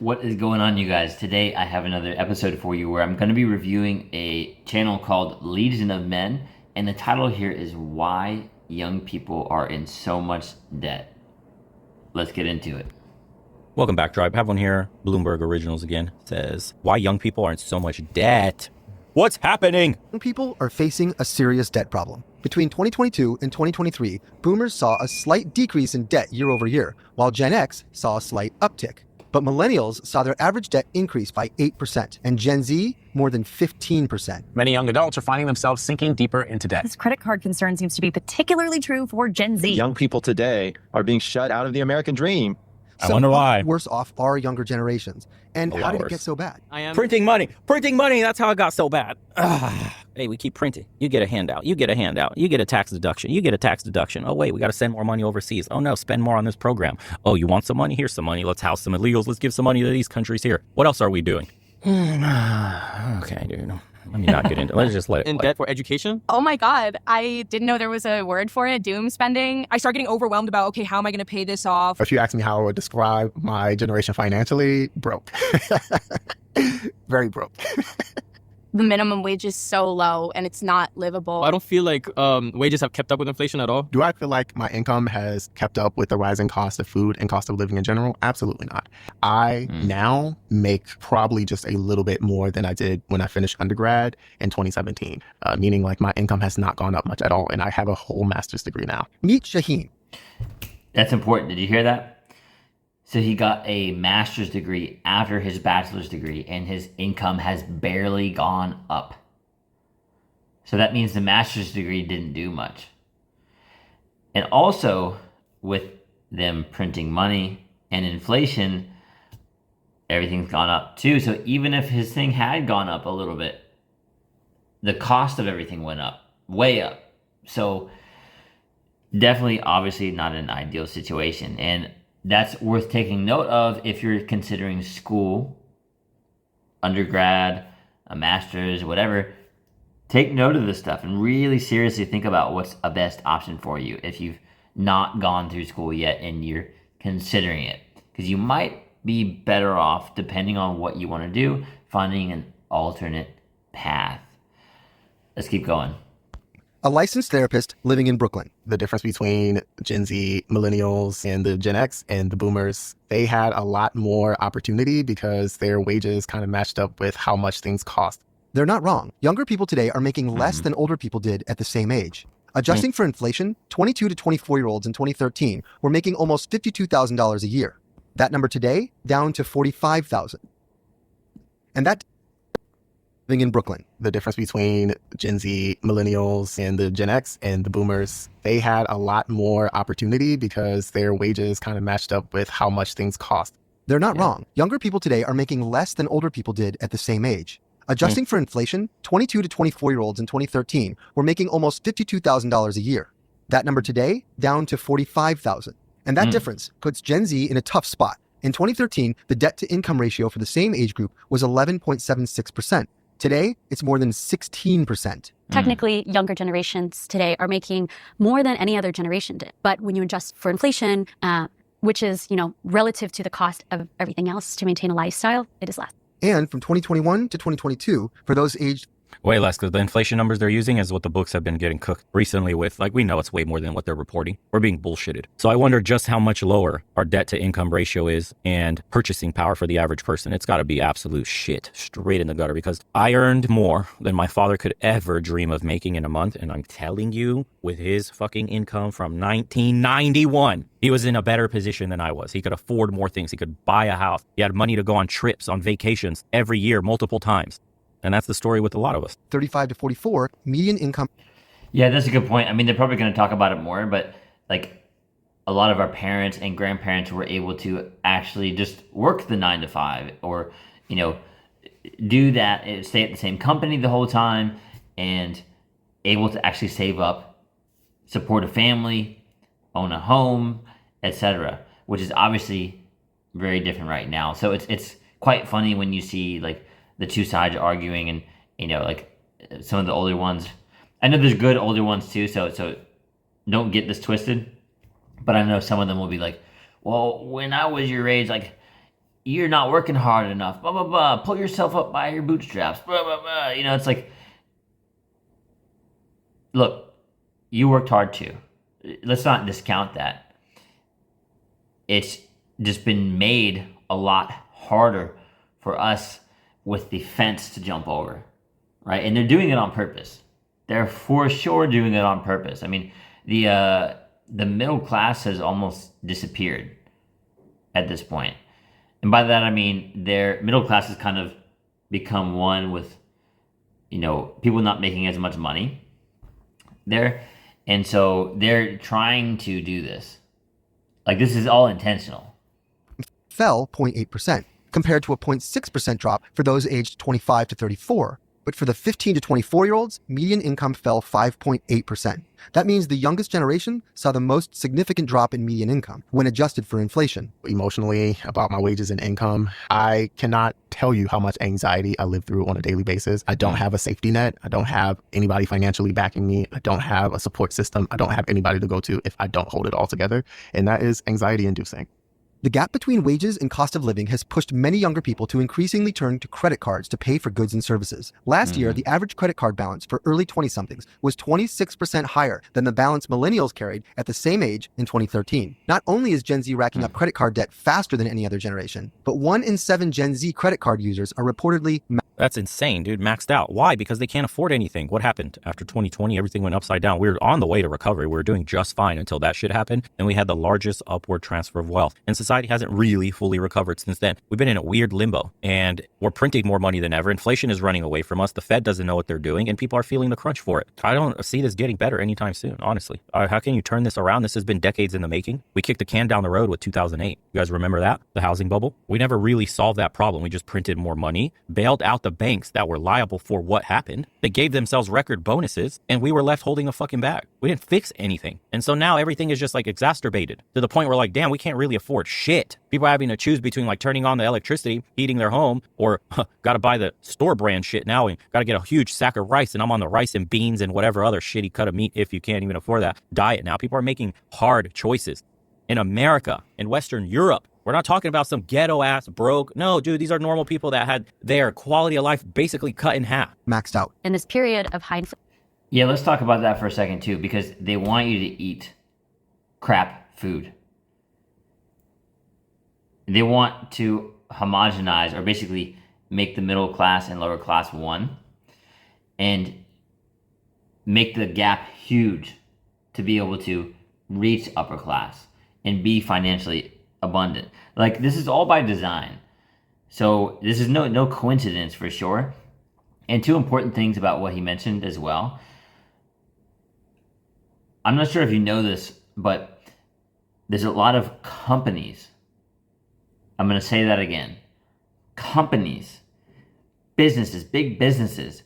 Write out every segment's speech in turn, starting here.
What is going on, you guys? Today I have another episode for you where I'm going to be reviewing a channel called Legion of Men, and the title here is Why Young People Are in So Much Debt. Let's get into it. Welcome back, Tribe. Have one here. Bloomberg Originals again. Says, why young people are in so much debt? What's happening? Young people are facing a serious debt problem. Between 2022 and 2023, boomers saw a slight decrease in debt year over year, while Gen X saw a slight uptick. But millennials saw their average debt increase by 8%, and Gen Z more than 15%. Many young adults are finding themselves sinking deeper into debt. This credit card concern seems to be particularly true for Gen Z. Young people today are being shut out of the American dream. I wonder why. Worse off are younger generations. And how did it get so bad? Printing money. That's how it got so bad. Hey, we keep printing. You get a handout. You get a handout. You get a tax deduction. You get a tax deduction. Oh, wait, we got to send more money overseas. Oh, no, spend more on this program. Oh, you want some money? Here's some money. Let's house some illegals. Let's give some money to these countries here. What else are we doing? Okay, dude. Let me not get into it. Let's just let it in play. debt for education? Oh my God, I didn't know there was a word for it, doom spending. I start getting overwhelmed about, okay, how am I going to pay this off? If you ask me how I would describe my generation financially, broke. Very broke. The minimum wage is so low and it's not livable. I don't feel like wages have kept up with inflation at all. Do I feel like my income has kept up with the rising cost of food and cost of living in general? Absolutely not. I now make probably just a little bit more than I did when I finished undergrad in 2017, meaning like my income has not gone up much at all. And I have a whole master's degree now. Meet Shaheen. That's important. Did you hear that? So he got a master's degree after his bachelor's degree, and his income has barely gone up. So that means the master's degree didn't do much. And also, with them printing money and inflation, everything's gone up too. So even if his thing had gone up a little bit, the cost of everything went up, way up. So definitely, obviously not an ideal situation. And that's worth taking note of if you're considering school, undergrad, a master's, whatever. Take note of this stuff and really seriously think about what's a best option for you if you've not gone through school yet and you're considering it. Because you might be better off, depending on what you want to do, finding an alternate path. Let's keep going. A licensed therapist living in Brooklyn. The difference between Gen Z, millennials, and the Gen X and the boomers, they had a lot more opportunity because their wages kind of matched up with how much things cost. They're not wrong. Younger people today are making less than older people did at the same age. Adjusting for inflation, 22 to 24-year-olds in 2013 were making almost $52,000 a year. That number today, down to $45,000. And that living in Brooklyn. The difference between Gen Z, millennials, and the Gen X and the boomers, they had a lot more opportunity because their wages kind of matched up with how much things cost. They're not wrong. Younger people today are making less than older people did at the same age. Adjusting for inflation, 22 to 24-year-olds in 2013 were making almost $52,000 a year. That number today, down to $45,000. And that difference puts Gen Z in a tough spot. In 2013, the debt-to-income ratio for the same age group was 11.76%. Today, it's more than 16%. Technically, younger generations today are making more than any other generation did. But when you adjust for inflation, which is, relative to the cost of everything else to maintain a lifestyle, it is less. And from 2021 to 2022, for those aged Way less, because the inflation numbers they're using is what the books have been getting cooked recently with. Like, we know it's way more than what they're reporting. We're being bullshitted. So I wonder just how much lower our debt to income ratio is and purchasing power for the average person. It's got to be absolute shit, straight in the gutter, because I earned more than my father could ever dream of making in a month. And I'm telling you, with his fucking income from 1991, he was in a better position than I was. He could afford more things. He could buy a house. He had money to go on trips, on vacations every year, multiple times. And that's the story with a lot of us. 35 to 44, median income. Yeah, that's a good point. I mean, they're probably going to talk about it more, but like a lot of our parents and grandparents were able to actually just work the 9 to 5 or, you know, do that, stay at the same company the whole time and able to actually save up, support a family, own a home, etc., which is obviously very different right now. So it's quite funny when you see like the two sides arguing and, you know, like some of the older ones. I know there's good older ones too, so don't get this twisted. But I know some of them will be like, well, when I was your age, like, you're not working hard enough, blah, blah, blah, pull yourself up by your bootstraps, blah, blah, blah. It's like, look, you worked hard too. Let's not discount that. It's just been made a lot harder for us with the fence to jump over, right? And they're doing it on purpose. They're for sure doing it on purpose. I mean, the middle class has almost disappeared at this point. And by that, I mean, their middle class has kind of become one with, people not making as much money there. And so they're trying to do this. Like, this is all intentional. Fell 0.8%, compared to a 0.6% drop for those aged 25 to 34. But for the 15 to 24-year-olds, median income fell 5.8%. That means the youngest generation saw the most significant drop in median income when adjusted for inflation. Emotionally, about my wages and income, I cannot tell you how much anxiety I live through on a daily basis. I don't have a safety net. I don't have anybody financially backing me. I don't have a support system. I don't have anybody to go to if I don't hold it all together. And that is anxiety inducing. The gap between wages and cost of living has pushed many younger people to increasingly turn to credit cards to pay for goods and services. Last year, the average credit card balance for early 20-somethings was 26% higher than the balance millennials carried at the same age in 2013. Not only is Gen Z racking up credit card debt faster than any other generation, but 1 in 7 Gen Z credit card users are reportedly That's insane, dude. Maxed out. Why? Because they can't afford anything. What happened? After 2020, everything went upside down. We were on the way to recovery. We were doing just fine until that shit happened. And we had the largest upward transfer of wealth. And society hasn't really fully recovered since then. We've been in a weird limbo and we're printing more money than ever. Inflation is running away from us. The Fed doesn't know what they're doing and people are feeling the crunch for it. I don't see this getting better anytime soon, honestly. How can you turn this around? This has been decades in the making. We kicked the can down the road with 2008. You guys remember that? The housing bubble? We never really solved that problem. We just printed more money, bailed out the banks that were liable for what happened. They gave themselves record bonuses and we were left holding a fucking bag. We didn't fix anything. And so now everything is just like exacerbated to the point where like, damn, we can't really afford shit. People are having to choose between like turning on the electricity, heating their home, or got to buy the store brand shit now and got to get a huge sack of rice. And I'm on the rice and beans and whatever other shitty cut of meat, if you can't even afford that diet now. People are making hard choices. In America, in Western Europe, we're not talking about some ghetto ass broke. No, dude, these are normal people that had their quality of life basically cut in half. maxed out. In this period of high inflation. Yeah, let's talk about that for a second too, because they want you to eat crap food. They want to homogenize or basically make the middle class and lower class one and make the gap huge to be able to reach upper class and be financially abundant. Like, this is all by design. So this is no coincidence for sure. And two important things about what he mentioned as well. I'm not sure if you know this, but there's a lot of companies. I'm going to say that again. Companies, businesses, big businesses,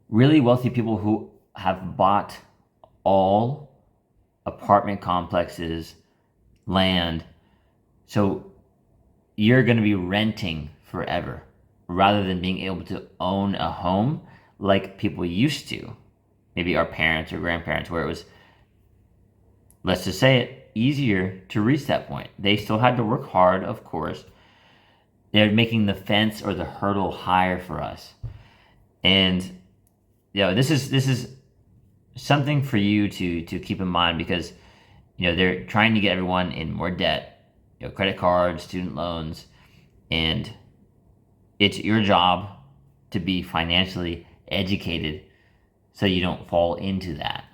really wealthy people who have bought all apartment complexes, land. So you're going to be renting forever rather than being able to own a home like people used to. Maybe our parents or grandparents, where it was, let's just say it, easier to reach that point. They still had to work hard, of course. They're making the fence or the hurdle higher for us. And this is something for you to keep in mind, because they're trying to get everyone in more debt, credit cards, student loans, and it's your job to be financially educated so you don't fall into that.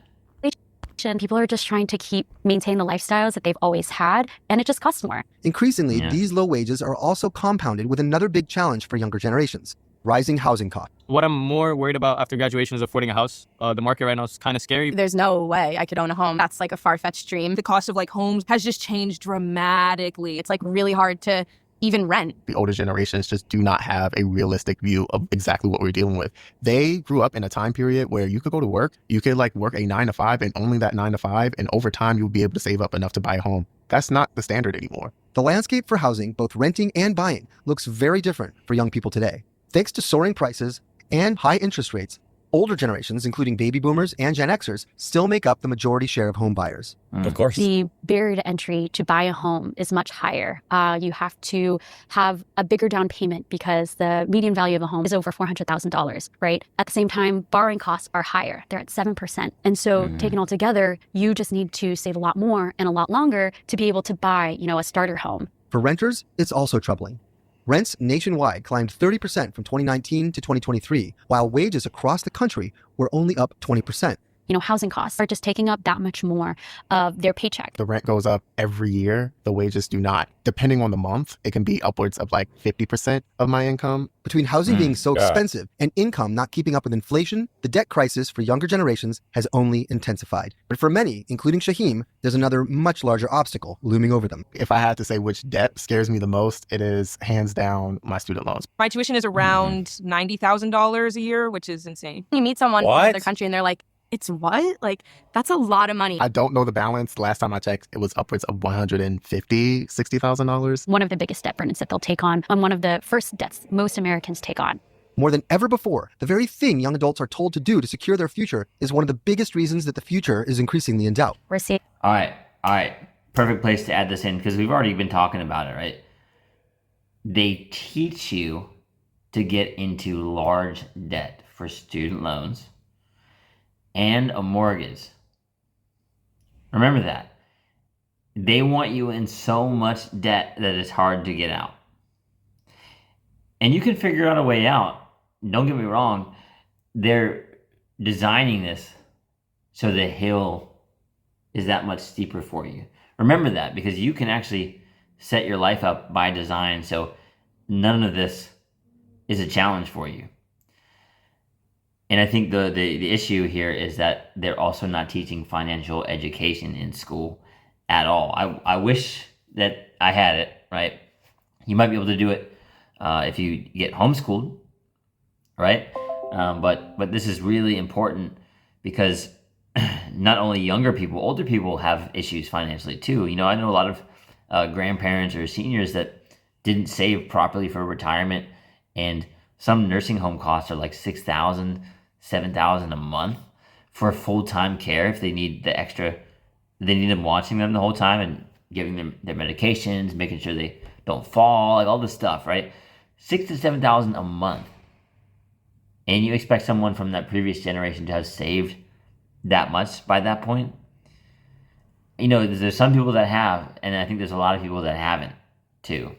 People are just trying to maintain the lifestyles that they've always had, and it just costs more. Increasingly, these low wages are also compounded with another big challenge for younger generations: rising housing costs. What I'm more worried about after graduation is affording a house. The market right now is kind of scary. There's no way I could own a home. That's like a far-fetched dream. The cost of homes has just changed dramatically. It's really hard to even rent. The older generations just do not have a realistic view of exactly what we're dealing with. They grew up in a time period where you could go to work, you could work a 9 to 5 and only that 9 to 5, and over time you'll be able to save up enough to buy a home. That's not the standard anymore. The landscape for housing, both renting and buying, looks very different for young people today. Thanks to soaring prices and high interest rates, Older generations, including baby boomers and Gen Xers, still make up the majority share of home buyers. Of course. The barrier to entry to buy a home is much higher. You have to have a bigger down payment because the median value of a home is over $400,000, right? At the same time, borrowing costs are higher. They're at 7%. And so taken all together, you just need to save a lot more and a lot longer to be able to buy, a starter home. For renters, it's also troubling. Rents nationwide climbed 30% from 2019 to 2023, while wages across the country were only up 20%. Housing costs are just taking up that much more of their paycheck. The rent goes up every year. The wages do not. Depending on the month, it can be upwards of like 50% of my income. Between housing being so expensive and income not keeping up with inflation, the debt crisis for younger generations has only intensified. But for many, including Shaheem, there's another much larger obstacle looming over them. If I had to say which debt scares me the most, it is hands down my student loans. My tuition is around $90,000 a year, which is insane. You meet someone from another country and they're like, it's what? Like, that's a lot of money. I don't know the balance. Last time I checked, it was upwards of $150,000-$60,000. One of the biggest debt burdens that they'll take on, and one of the first debts most Americans take on. More than ever before, the very thing young adults are told to do to secure their future is one of the biggest reasons that the future is increasingly in doubt. We're seeing. All right. Perfect place to add this in because we've already been talking about it, right? They teach you to get into large debt for student loans and a mortgage. Remember that. They want you in so much debt that it's hard to get out. And you can figure out a way out. Don't get me wrong. They're designing this so the hill is that much steeper for you. Remember that because you can actually set your life up by design so none of this is a challenge for you. And I think the issue here is that they're also not teaching financial education in school at all. I wish that I had it, right? You might be able to do it if you get homeschooled, right? But this is really important because not only younger people, older people have issues financially too. I know a lot of grandparents or seniors that didn't save properly for retirement, and some nursing home costs are like $6,000, $7,000 a month for full-time care if they need the extra. They need them watching them the whole time and giving them their medications, making sure they don't fall, like all this stuff, right? $6,000 to $7,000 a month, and you expect someone from that previous generation to have saved that much by that point? There's some people that have, and I think there's a lot of people that haven't too.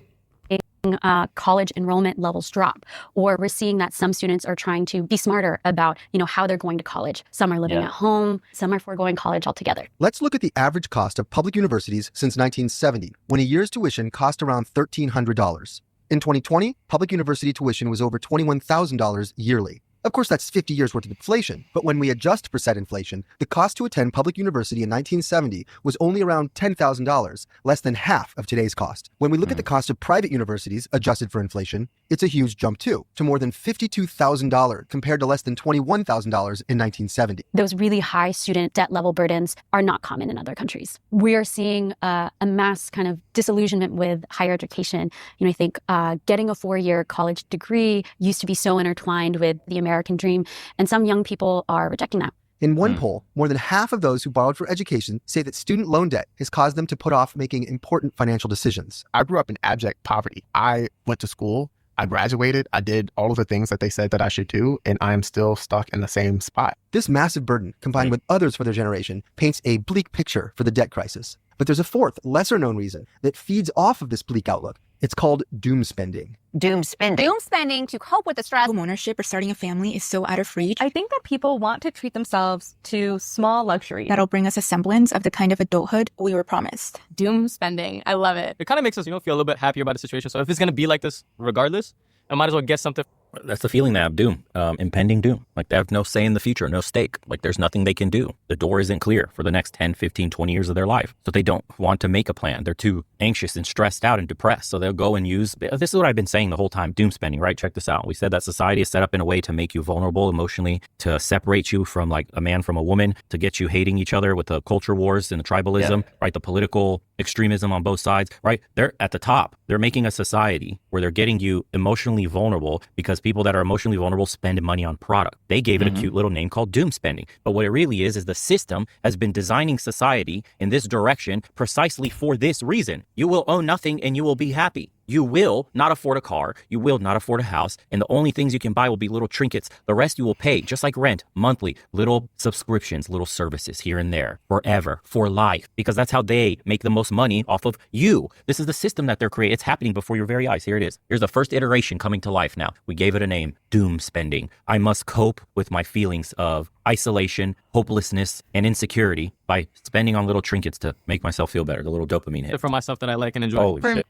College enrollment levels drop, or we're seeing that some students are trying to be smarter about, how they're going to college. Some are living at home, some are foregoing college altogether. Let's look at the average cost of public universities since 1970, when a year's tuition cost around $1,300. In 2020, public university tuition was over $21,000 yearly. Of course, that's 50 years worth of inflation, but when we adjust for said inflation, the cost to attend public university in 1970 was only around $10,000, less than half of today's cost. When we look at the cost of private universities adjusted for inflation, it's a huge jump too, to more than $52,000 compared to less than $21,000 in 1970. Those really high student debt level burdens are not common in other countries. We are seeing a mass kind of disillusionment with higher education. I think getting a 4-year college degree used to be so intertwined with the American dream, and some young people are rejecting that. In one poll, more than half of those who borrowed for education say that student loan debt has caused them to put off making important financial decisions. I grew up in abject poverty. I went to school, I graduated, I did all of the things that they said that I should do, and I am still stuck in the same spot. This massive burden, combined with others for their generation, paints a bleak picture for the debt crisis. But there's a fourth, lesser-known reason that feeds off of this bleak outlook. It's called doom spending. Doom spending. Doom spending to cope with the stress. Home ownership or starting a family is so out of reach. I think that people want to treat themselves to small luxuries that'll bring us a semblance of the kind of adulthood we were promised. Doom spending. I love it. It kind of makes us, feel a little bit happier about the situation. So if it's going to be like this regardless, I might as well get something. That's the feeling they have, doom, impending doom. Like they have no say in the future, no stake. Like there's nothing they can do. The door isn't clear for the next 10, 15, 20 years of their life. So they don't want to make a plan. They're too anxious and stressed out and depressed. So they'll go and use, this is what I've been saying the whole time, doom spending, right? Check this out. We said that society is set up in a way to make you vulnerable emotionally, to separate you from like a man from a woman, to get you hating each other with the culture wars and the tribalism, right? The political extremism on both sides, right? They're at the top. They're making a society where they're getting you emotionally vulnerable because people that are emotionally vulnerable spend money on product. They gave it a cute little name called doom spending. But what it really is the system has been designing society in this direction precisely for this reason. You will own nothing and you will be happy. You will not afford a car. You will not afford a house. And the only things you can buy will be little trinkets. The rest you will pay, just like rent, monthly, little subscriptions, little services here and there, forever, for life, because that's how they make the most money off of you. This is the system that they're creating. It's happening before your very eyes. Here it is. Here's the first iteration coming to life now. We gave it a name, doom spending. I must cope with my feelings of isolation, hopelessness, and insecurity by spending on little trinkets to make myself feel better, the little dopamine hit. For myself that I like and enjoy. Holy shit.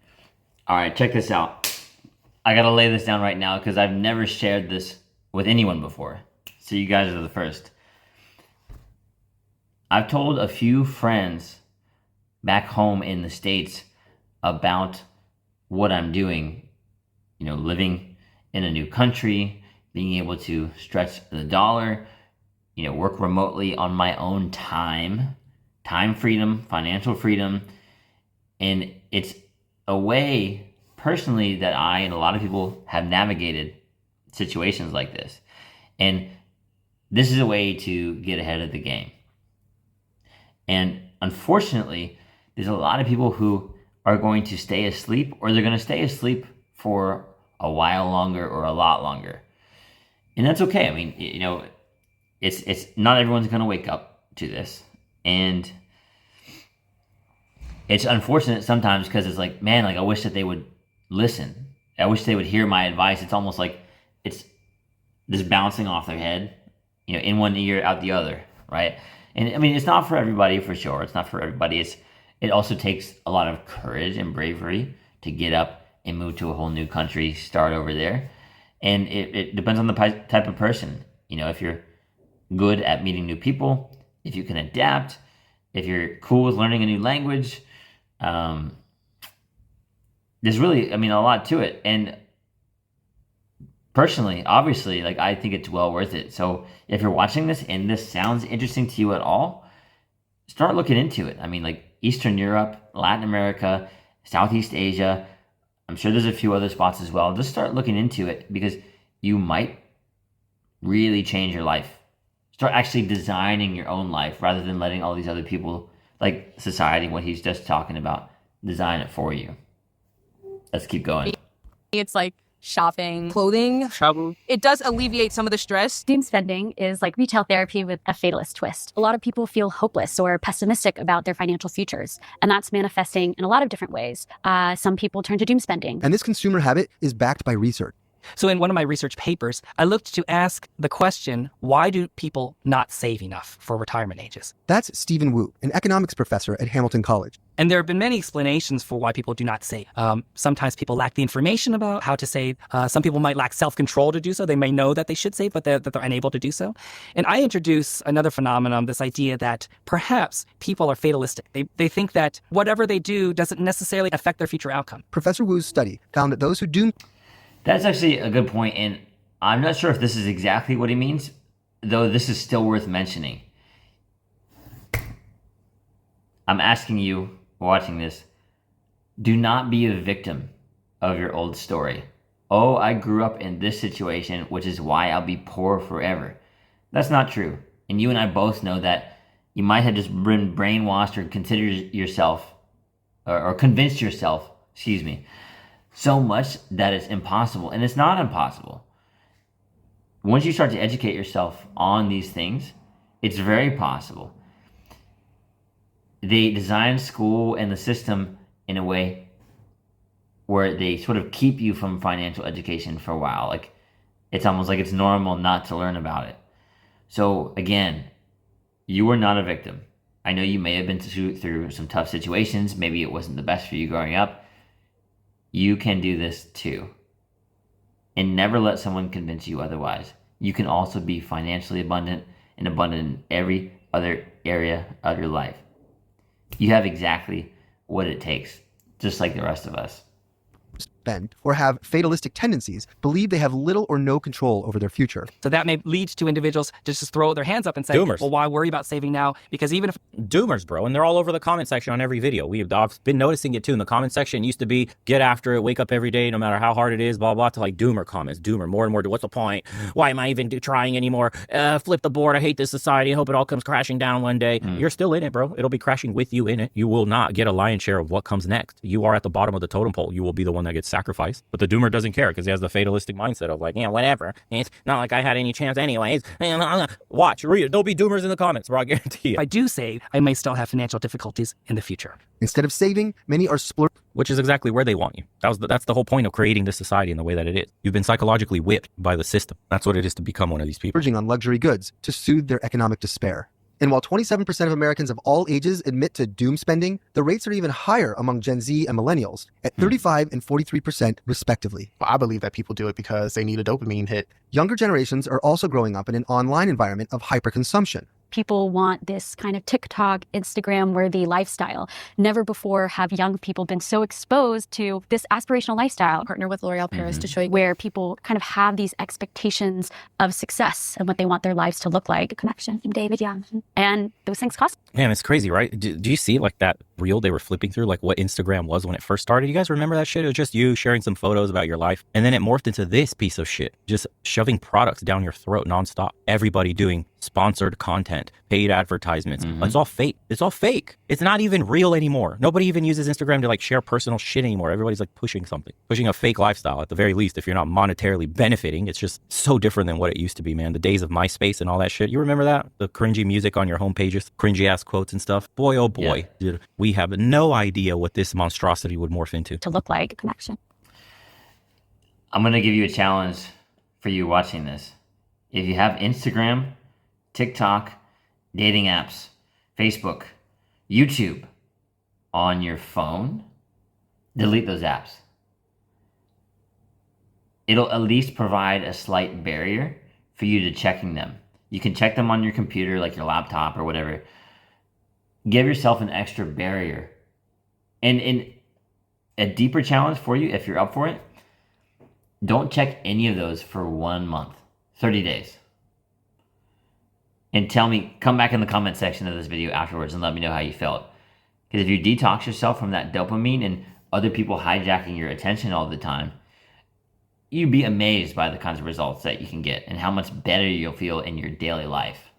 All right, check this out. I gotta lay this down right now because I've never shared this with anyone before. So you guys are the first. I've told a few friends back home in the States about what I'm doing, living in a new country, being able to stretch the dollar, work remotely on my own time freedom, financial freedom. And it's a way personally that I and a lot of people have navigated situations like this. And this is a way to get ahead of the game. And unfortunately, there's a lot of people who are going to stay asleep, or they're going to stay asleep for a while longer or a lot longer. And that's okay. I mean, it's not everyone's going to wake up to this. And it's unfortunate sometimes because it's like, man, I wish that they would listen. I wish they would hear my advice. It's almost like it's just bouncing off their head, in one ear, out the other, right? And I mean, it's not for everybody, for sure. It's not for everybody. It also takes a lot of courage and bravery to get up and move to a whole new country, start over there. And it depends on the type of person. If you're good at meeting new people, if you can adapt, if you're cool with learning a new language, there's really, a lot to it. And personally, obviously, I think it's well worth it. So if you're watching this and this sounds interesting to you at all, start looking into it. Eastern Europe, Latin America, Southeast Asia, I'm sure there's a few other spots as well. Just start looking into it because you might really change your life. Start actually designing your own life rather than letting all these other people, like society, what he's just talking about, design it for you. Let's keep going. It's like shopping, Clothing, travel. it does alleviate some of the stress. Doom spending is like retail therapy with a fatalist twist. A lot of people feel hopeless or pessimistic about their financial futures, and that's manifesting in a lot of different ways. Some people turn to doom spending. And this consumer habit is backed by research. So in one of my research papers, I looked to ask the question, why do people not save enough for retirement ages? That's Stephen Wu, an economics professor at Hamilton College. And there have been many explanations for why people do not save. Sometimes people lack the information about how to save. Some people might lack self-control to do so. They may know that they should save, but that they're unable to do so. And I introduce another phenomenon, this idea that perhaps people are fatalistic. They think that whatever they do doesn't necessarily affect their future outcome. Professor Wu's study found that those who doom... That's actually a good point, and I'm not sure if this is exactly what he means, though this is still worth mentioning. I'm asking you, watching this, do not be a victim of your old story. Oh, I grew up in this situation, which is why I'll be poor forever. That's not true. And you and I both know that you might have just been brainwashed or considered yourself, or convinced yourself, so much that it's impossible. And it's not impossible. Once you start to educate yourself on these things, it's very possible. They design school and the system in a way where they sort of keep you from financial education for a while. It's almost like it's normal not to learn about it. So again, you are not a victim. I know you may have been through some tough situations. Maybe it wasn't the best for you growing up. You can do this too. And never let someone convince you otherwise. You can also be financially abundant and abundant in every other area of your life. You have exactly what it takes, just like the rest of us. spend or have fatalistic tendencies believe they have little or no control over their future. So that may lead to individuals to just throw their hands up and say, Doomers. well, why worry about saving now? Because even if Doomers, bro, and they're all over the comment section on every video. I've been noticing it too in the comment section. It used to be get after it, wake up every day, no matter how hard it is, blah, blah, to like doomer comments. Doomer, more and more. What's the point? Why am I even trying anymore? Flip the board. I hate this society. I hope it all comes crashing down one day. You're still in it, bro. It'll be crashing with you in it. You will not get a lion's share of what comes next. You are at the bottom of the totem pole. You will be the one that gets sacrificed. But the doomer doesn't care because he has the fatalistic mindset of like, yeah, whatever. It's not like I had any chance anyways. Watch, read it. There'll be doomers in the comments, bro. I guarantee you. I do save, I may still have financial difficulties in the future. Instead of saving, many are splurging. Which is exactly where they want you. That's the whole point of creating this society in the way that it is. You've been psychologically whipped by the system. That's what it is to become one of these people. On luxury goods to soothe their economic despair. And while 27% of Americans of all ages admit to doom spending, the rates are even higher among Gen Z and millennials at 35 and 43% respectively. I believe that people do it because they need a dopamine hit. Younger generations are also growing up in an online environment of hyperconsumption. People want this kind of TikTok, Instagram-worthy lifestyle. Never before have young people been so exposed to this aspirational lifestyle. Partner with L'Oreal Paris to show you where people kind of have these expectations of success and what they want their lives to look like. Connection from David Young. And those things cost. Man, it's crazy, right? Do you see like that reel they were flipping through, like what Instagram was when it first started? You guys remember that shit? It was just you sharing some photos about your life. And then it morphed into this piece of shit, just shoving products down your throat nonstop. Everybody doing sponsored content, paid advertisements. It's all fake. It's all fake. It's not even real anymore. Nobody even uses Instagram to like share personal shit anymore. Everybody's like pushing something, pushing a fake lifestyle at the very least. If you're not monetarily benefiting, it's just so different than what it used to be, man. The days of MySpace and all that shit. You remember that? The cringy music on your homepages, cringy ass quotes and stuff. Boy, oh boy, dude, we have no idea what this monstrosity would morph into. To look like connection. I'm going to give you a challenge for you watching this. If you have Instagram, TikTok, dating apps, Facebook, YouTube on your phone, delete those apps. It'll at least provide a slight barrier for you to checking them. You can check them on your computer, like your laptop or whatever. Give yourself an extra barrier. And a deeper challenge for you, if you're up for it, don't check any of those for 1 month, 30 days. And tell me, come back in the comment section of this video afterwards and let me know how you felt. Because if you detox yourself from that dopamine and other people hijacking your attention all the time, you'd be amazed by the kinds of results that you can get and how much better you'll feel in your daily life.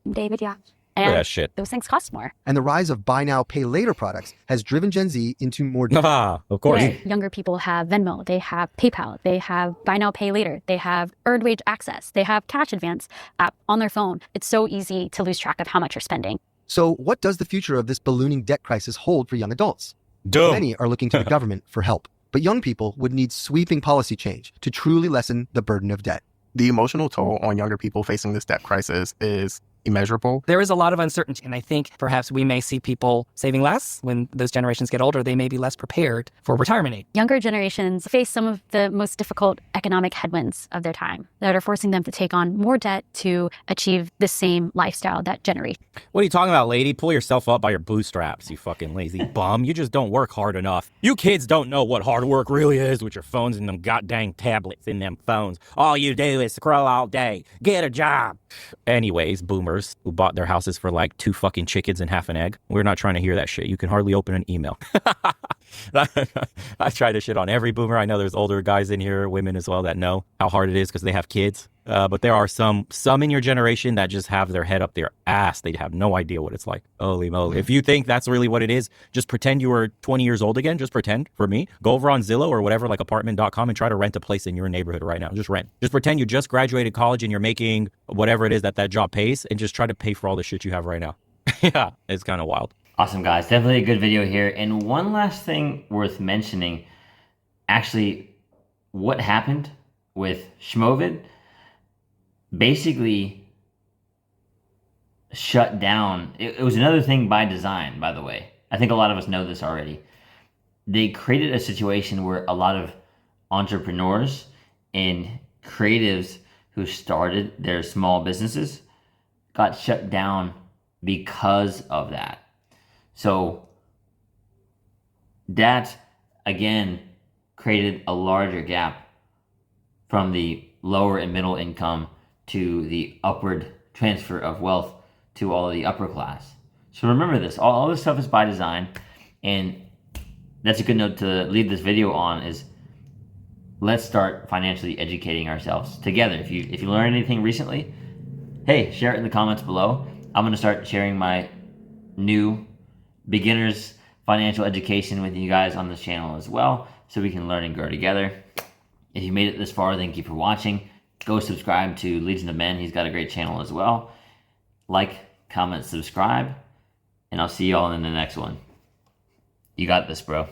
David, yeah. Look at And that shit. those things cost more. And the rise of buy now, pay later products has driven Gen Z into more Of course. Right. Younger people have Venmo, they have PayPal, they have buy now, pay later, they have earned wage access, they have cash advance app on their phone. It's so easy to lose track of how much you're spending. So what does the future of this ballooning debt crisis hold for young adults? Dumb. Many are looking to the government for help, but young people would need sweeping policy change to truly lessen the burden of debt. The emotional toll on younger people facing this debt crisis is immeasurable. There is a lot of uncertainty, and I think perhaps we may see people saving less. When those generations get older, they may be less prepared for retirement age. Younger generations face some of the most difficult economic headwinds of their time that are forcing them to take on more debt to achieve the same lifestyle that generation. What are you talking about, lady? Pull yourself up by your bootstraps, you fucking lazy bum. You just don't work hard enough. You kids don't know what hard work really is with your phones and them goddamn tablets in them phones. All you do is scroll all day. Get a job. Anyways, boomers who bought their houses for like 2 fucking chickens and half an egg. We're not trying to hear that shit. You can hardly open an email. I try this shit on every boomer. I know there's older guys in here, women as well, that know how hard it is because they have kids. But there are some in your generation that just have their head up their ass. They have no idea what it's like. Holy moly. If you think that's really what it is, just pretend you were 20 years old again. Just pretend, for me. Go over on Zillow or whatever, like apartment.com, and try to rent a place in your neighborhood right now. Just rent. Just pretend you just graduated college and you're making whatever it is that job pays, and just try to pay for all the shit you have right now. Yeah, it's kind of wild. Awesome, guys. Definitely a good video here. And one last thing worth mentioning, actually, what happened with Schmovid basically shut down. It was another thing by design, by the way. I think a lot of us know this already. They created a situation where a lot of entrepreneurs and creatives who started their small businesses got shut down because of that. So that, again, created a larger gap from the lower and middle income to the upward transfer of wealth to all of the upper class. So remember this, all this stuff is by design, and that's a good note to leave this video on is let's start financially educating ourselves together. If you learned anything recently, hey, share it in the comments below. I'm going to start sharing my new beginners financial education with you guys on this channel as well, so we can learn and grow together. If you made it this far, thank you for watching. Go subscribe to Legion of Men. He's got a great channel as well. Like, comment, subscribe, and I'll see y'all in the next one. You got this, bro.